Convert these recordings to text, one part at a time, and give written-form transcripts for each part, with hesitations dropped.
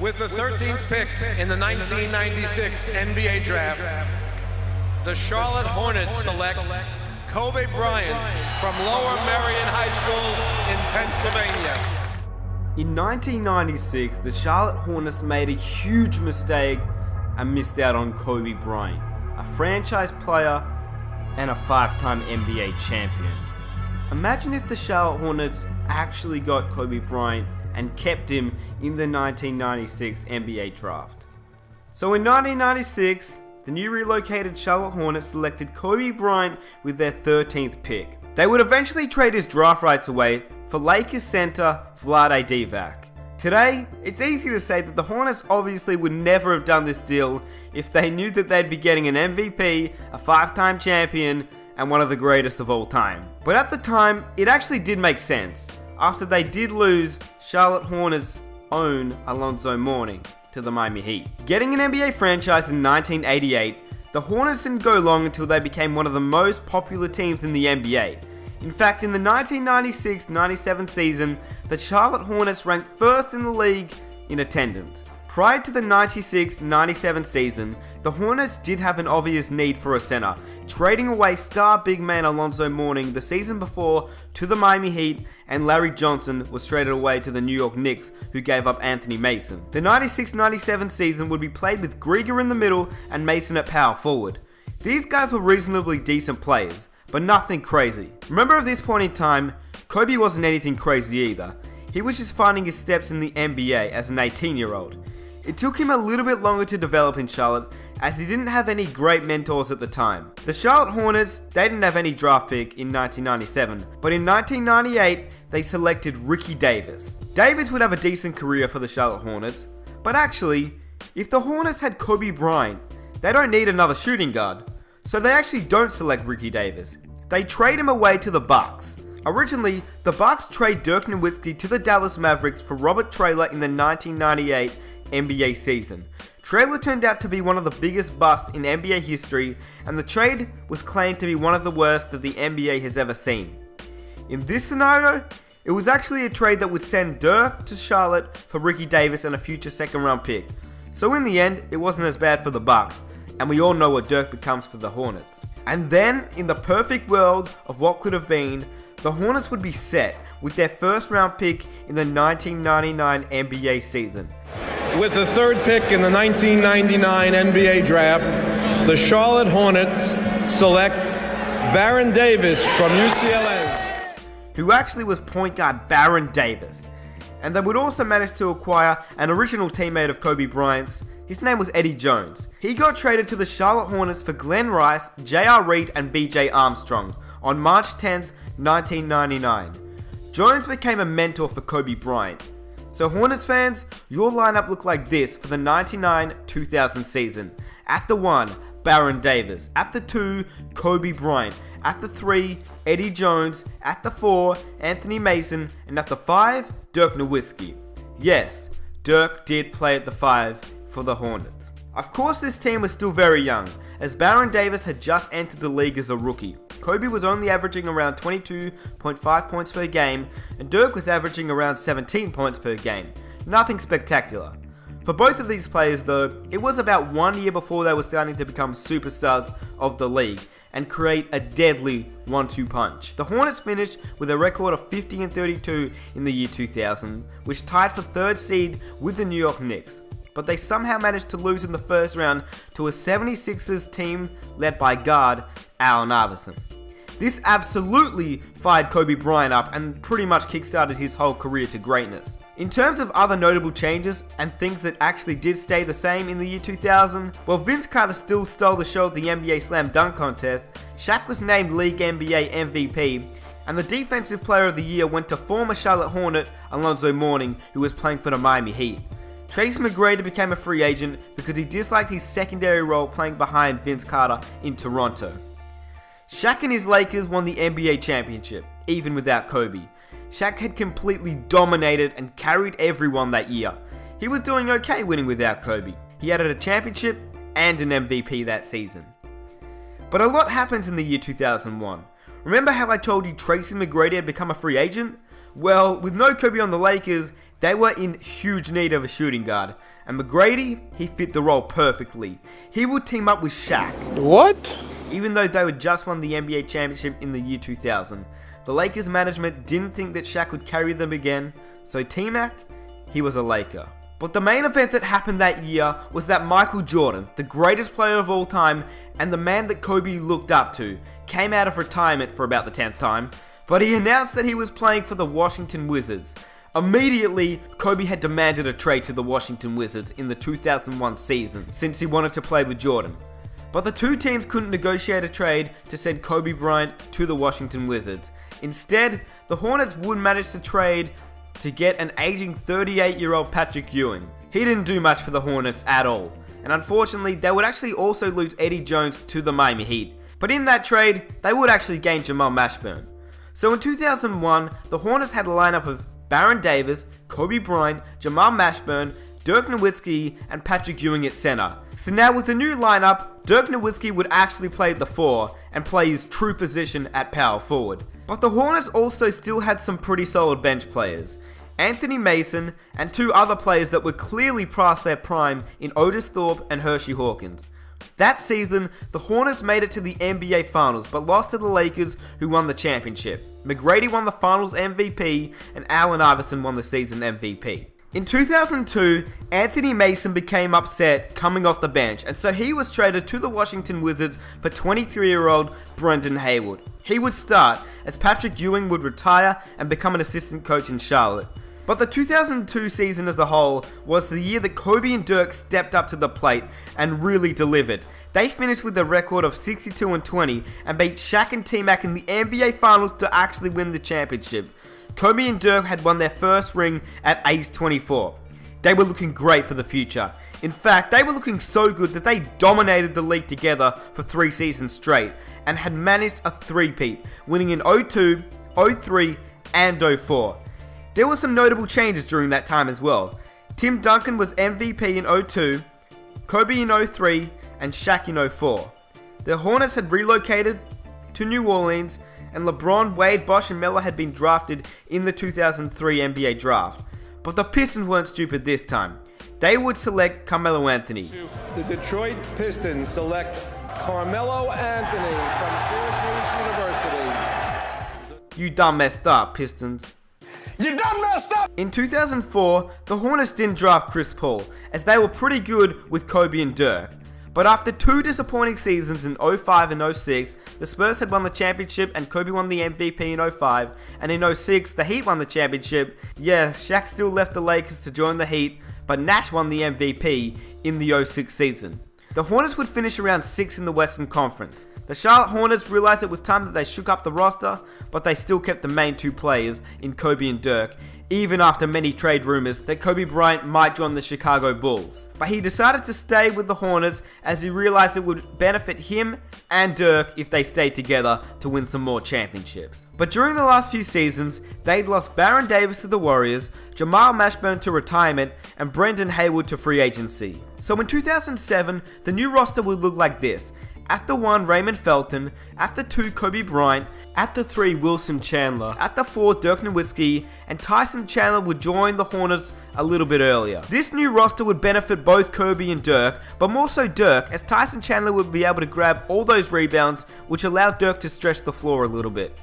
With the 13th pick in the 1996 NBA draft, the Charlotte Hornets select Kobe Bryant from Lower Merion High School in Pennsylvania. In 1996, the Charlotte Hornets made a huge mistake and missed out on Kobe Bryant, a franchise player and a 5-time NBA champion. Imagine if the Charlotte Hornets actually got Kobe Bryant and kept him in the 1996 NBA draft. So in 1996, the new relocated Charlotte Hornets selected Kobe Bryant with their 13th pick. They would eventually trade his draft rights away for Lakers center Vlade Divac. Today, it's easy to say that the Hornets obviously would never have done this deal if they knew that they'd be getting an MVP, a 5-time champion, and one of the greatest of all time. But at the time, it actually did make sense, after they did lose Charlotte Hornets' own Alonzo Mourning to the Miami Heat. Getting an NBA franchise in 1988, the Hornets didn't go long until they became one of the most popular teams in the NBA. In fact, in the 1996-97 season, the Charlotte Hornets ranked first in the league in attendance. Prior to the 96-97 season, the Hornets did have an obvious need for a center, trading away star big man Alonzo Mourning the season before to the Miami Heat, and Larry Johnson was traded away to the New York Knicks, who gave up Anthony Mason. The 96-97 season would be played with Grieger in the middle and Mason at power forward. These guys were reasonably decent players, but nothing crazy. Remember, at this point in time, Kobe wasn't anything crazy either. He was just finding his steps in the NBA as an 18-year-old. It took him a little bit longer to develop in Charlotte, as he didn't have any great mentors at the time. The Charlotte Hornets, they didn't have any draft pick in 1997, but in 1998, they selected Ricky Davis. Davis would have a decent career for the Charlotte Hornets, but actually, if the Hornets had Kobe Bryant, they don't need another shooting guard. So they actually don't select Ricky Davis. They trade him away to the Bucks. Originally, the Bucks trade Dirk Nowitzki to the Dallas Mavericks for Robert Traylor in the 1998 NBA season. Traylor turned out to be one of the biggest busts in NBA history, and the trade was claimed to be one of the worst that the NBA has ever seen. In this scenario, it was actually a trade that would send Dirk to Charlotte for Ricky Davis and a future second-round pick. So in the end, it wasn't as bad for the Bucks, and we all know what Dirk becomes for the Hornets. And then, in the perfect world of what could have been, the Hornets would be set with their first-round pick in the 1999 NBA season. With the 3rd pick in the 1999 NBA draft, the Charlotte Hornets select Baron Davis from UCLA, who actually was point guard Baron Davis. And they would also manage to acquire an original teammate of Kobe Bryant's. His name was Eddie Jones. He got traded to the Charlotte Hornets for Glenn Rice, J.R. Reid, and B.J. Armstrong on March 10th, 1999. Jones became a mentor for Kobe Bryant. So Hornets fans, your lineup looked like this for the 99-2000 season. At the 1, Baron Davis. At the 2, Kobe Bryant. At the 3, Eddie Jones. At the 4, Anthony Mason. And at the 5, Dirk Nowitzki. Yes, Dirk did play at the 5 for the Hornets. Of course, this team was still very young, as Baron Davis had just entered the league as a rookie. Kobe was only averaging around 22.5 points per game, and Dirk was averaging around 17 points per game. Nothing spectacular. For both of these players though, it was about 1 year before they were starting to become superstars of the league and create a deadly 1-2 punch. The Hornets finished with a record of 50-32 in the year 2000, which tied for 3rd seed with the New York Knicks. But they somehow managed to lose in the first round to a 76ers team led by guard Allen Iverson. This absolutely fired Kobe Bryant up and pretty much kickstarted his whole career to greatness. In terms of other notable changes and things that actually did stay the same in the year 2000, while Vince Carter still stole the show at the NBA Slam Dunk Contest, Shaq was named League NBA MVP, and the Defensive Player of the Year went to former Charlotte Hornet Alonzo Mourning, who was playing for the Miami Heat. Tracy McGrady became a free agent because he disliked his secondary role playing behind Vince Carter in Toronto. Shaq and his Lakers won the NBA championship, even without Kobe. Shaq had completely dominated and carried everyone that year. He was doing okay winning without Kobe. He added a championship and an MVP that season. But a lot happens in the year 2001. Remember how I told you Tracy McGrady had become a free agent? Well, with no Kobe on the Lakers, They were in huge need of a shooting guard, and McGrady, he fit the role perfectly. He would team up with Shaq. What? Even though they had just won the NBA championship in the year 2000, the Lakers management didn't think that Shaq would carry them again, so T-Mac, he was a Laker. But the main event that happened that year was that Michael Jordan, the greatest player of all time, and the man that Kobe looked up to, came out of retirement for about the 10th time, but he announced that he was playing for the Washington Wizards. Immediately, Kobe had demanded a trade to the Washington Wizards in the 2001 season, since he wanted to play with Jordan. But the two teams couldn't negotiate a trade to send Kobe Bryant to the Washington Wizards. Instead, the Hornets would manage to trade to get an aging 38-year-old Patrick Ewing. He didn't do much for the Hornets at all, and unfortunately they would actually also lose Eddie Jones to the Miami Heat. But in that trade, they would actually gain Jamal Mashburn. So in 2001, the Hornets had a lineup of Baron Davis, Kobe Bryant, Jamal Mashburn, Dirk Nowitzki, and Patrick Ewing at center. So now with the new lineup, Dirk Nowitzki would actually play at the 4 and play his true position at power forward. But the Hornets also still had some pretty solid bench players. Anthony Mason and two other players that were clearly past their prime in Otis Thorpe and Hershey Hawkins. That season, the Hornets made it to the NBA Finals but lost to the Lakers, who won the championship. McGrady won the Finals MVP and Allen Iverson won the season MVP. In 2002, Anthony Mason became upset coming off the bench, and so he was traded to the Washington Wizards for 23-year-old Brendan Haywood. He would start, as Patrick Ewing would retire and become an assistant coach in Charlotte. But the 2002 season as a whole was the year that Kobe and Dirk stepped up to the plate and really delivered. They finished with a record of 62-20 and beat Shaq and T-Mac in the NBA Finals to actually win the championship. Kobe and Dirk had won their first ring at age 24. They were looking great for the future. In fact, they were looking so good that they dominated the league together for 3 seasons straight and had managed a three-peat, winning in 02, 03, and 04. There were some notable changes during that time as well. Tim Duncan was MVP in 02, Kobe in 03, and Shaq in 04. The Hornets had relocated to New Orleans, and LeBron, Wade, Bosh, and Melo had been drafted in the 2003 NBA draft. But the Pistons weren't stupid this time. They would select Carmelo Anthony. The Detroit Pistons select Carmelo Anthony from Syracuse University. You done messed up, Pistons. You done messed up! In 2004, the Hornets didn't draft Chris Paul, as they were pretty good with Kobe and Dirk. But after 2 disappointing seasons in 05 and 06, the Spurs had won the championship and Kobe won the MVP in 05, and in 06, the Heat won the championship. Yeah, Shaq still left the Lakers to join the Heat, but Nash won the MVP in the 06 season. The Hornets would finish around 6th in the Western Conference. The Charlotte Hornets realized it was time that they shook up the roster, but they still kept the main 2 players in Kobe and Dirk, even after many trade rumors that Kobe Bryant might join the Chicago Bulls. But he decided to stay with the Hornets as he realized it would benefit him and Dirk if they stayed together to win some more championships. But during the last few seasons, they'd lost Baron Davis to the Warriors, Jamal Mashburn to retirement, and Brendan Haywood to free agency. So in 2007, the new roster would look like this. At the 1, Raymond Felton. At the 2, Kobe Bryant. At the 3, Wilson Chandler. At the 4, Dirk Nowitzki. And Tyson Chandler would join the Hornets a little bit earlier. This new roster would benefit both Kobe and Dirk, but more so Dirk, as Tyson Chandler would be able to grab all those rebounds, which allowed Dirk to stretch the floor a little bit.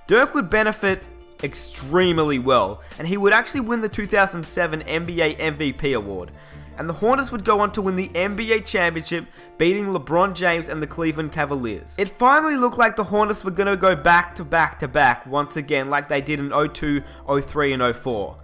Dirk would benefit extremely well, and he would actually win the 2007 NBA MVP award. And the Hornets would go on to win the NBA championship, beating LeBron James and the Cleveland Cavaliers. It finally looked like the Hornets were going to go back to back once again, like they did in 02, 03, and 04.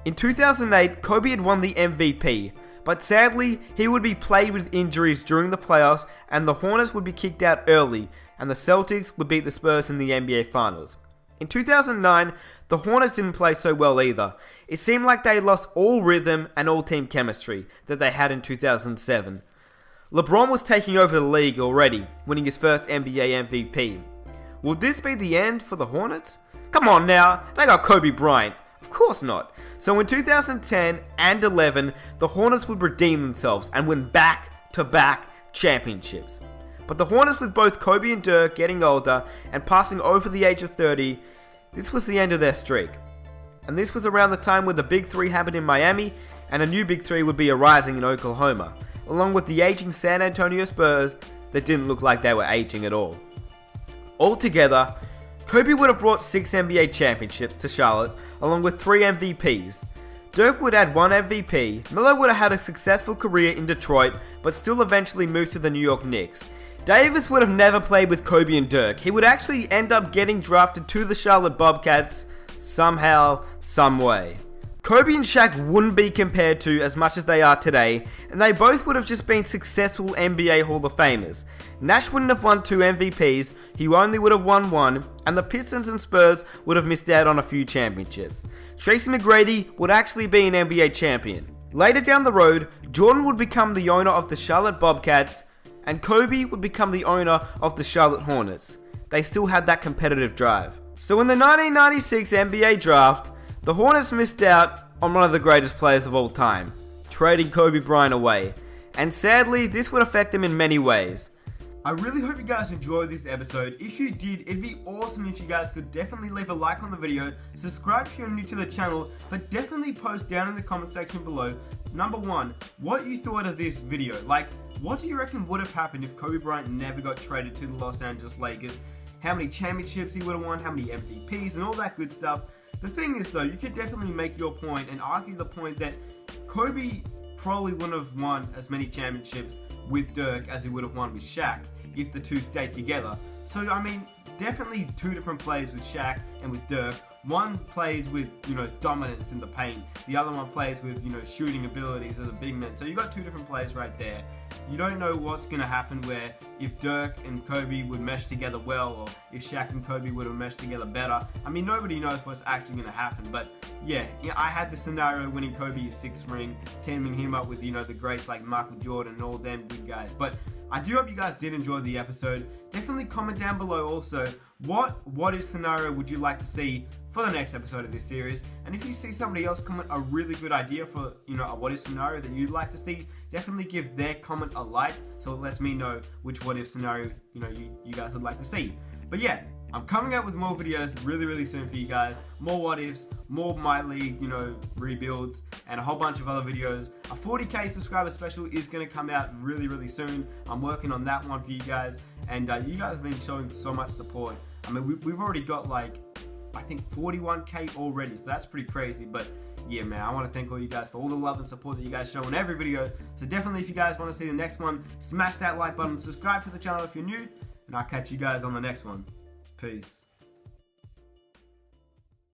In 2008, Kobe had won the MVP, but sadly, he would be plagued with injuries during the playoffs, and the Hornets would be kicked out early, and the Celtics would beat the Spurs in the NBA Finals. In 2009, the Hornets didn't play so well either. It seemed like they lost all rhythm and all team chemistry that they had in 2007. LeBron was taking over the league already, winning his first NBA MVP. Would this be the end for the Hornets? Come on now, they got Kobe Bryant. Of course not. So in 2010 and 11, the Hornets would redeem themselves and win back-to-back championships. But the Hornets, with both Kobe and Dirk getting older and passing over the age of 30, this was the end of their streak. And this was around the time where the Big Three happened in Miami, and a new Big Three would be arising in Oklahoma, along with the aging San Antonio Spurs that didn't look like they were aging at all. Altogether, Kobe would have brought 6 NBA championships to Charlotte, along with 3 MVPs. Dirk would add 1 MVP, Melo would have had a successful career in Detroit, but still eventually moved to the New York Knicks. Davis would have never played with Kobe and Dirk. He would actually end up getting drafted to the Charlotte Bobcats somehow, some way. Kobe and Shaq wouldn't be compared to as much as they are today, and they both would have just been successful NBA Hall of Famers. Nash wouldn't have won 2 MVPs, he only would have won 1, and the Pistons and Spurs would have missed out on a few championships. Tracy McGrady would actually be an NBA champion. Later down the road, Jordan would become the owner of the Charlotte Bobcats, and Kobe would become the owner of the Charlotte Hornets. They still had that competitive drive. So in the 1996 NBA draft, the Hornets missed out on one of the greatest players of all time, trading Kobe Bryant away. And sadly, this would affect them in many ways. I really hope you guys enjoyed this episode. If you did, it'd be awesome if you guys could definitely leave a like on the video, subscribe if you're new to the channel, but definitely post down in the comment section below, number 1, what you thought of this video. Like, what do you reckon would have happened if Kobe Bryant never got traded to the Los Angeles Lakers? How many championships he would have won, how many MVPs, and all that good stuff. The thing is though, you could definitely make your point and argue the point that Kobe probably wouldn't have won as many championships with Dirk as he would have won with Shaq if the two stayed together. So I mean, definitely 2 different players with Shaq and with Dirk. One plays with, dominance in the paint. The other one plays with, shooting abilities as a big man. So you got 2 different players right there. You don't know what's going to happen where if Dirk and Kobe would mesh together well, or if Shaq and Kobe would have meshed together better. I mean, nobody knows what's actually going to happen. But yeah, I had the scenario winning Kobe his 6th ring, teaming him up with, the greats like Michael Jordan and all them good guys. But I do hope you guys did enjoy the episode. Definitely comment down below also, what if scenario would you like to see for the next episode of this series? And if you see somebody else comment a really good idea for, a what if scenario that you'd like to see, definitely give their comment a like, so it lets me know which what if scenario, you guys would like to see. But yeah, I'm coming out with more videos really soon for you guys. More what ifs, more my league, rebuilds, and a whole bunch of other videos. A 40k subscriber special is going to come out really soon. I'm working on that one for you guys, and you guys have been showing so much support. I mean, we've already got like, I think 41k already, so that's pretty crazy. But yeah, man, I want to thank all you guys for all the love and support that you guys show in every video. So definitely, if you guys want to see the next one, smash that like button, subscribe to the channel if you're new, and I'll catch you guys on the next one. Peace.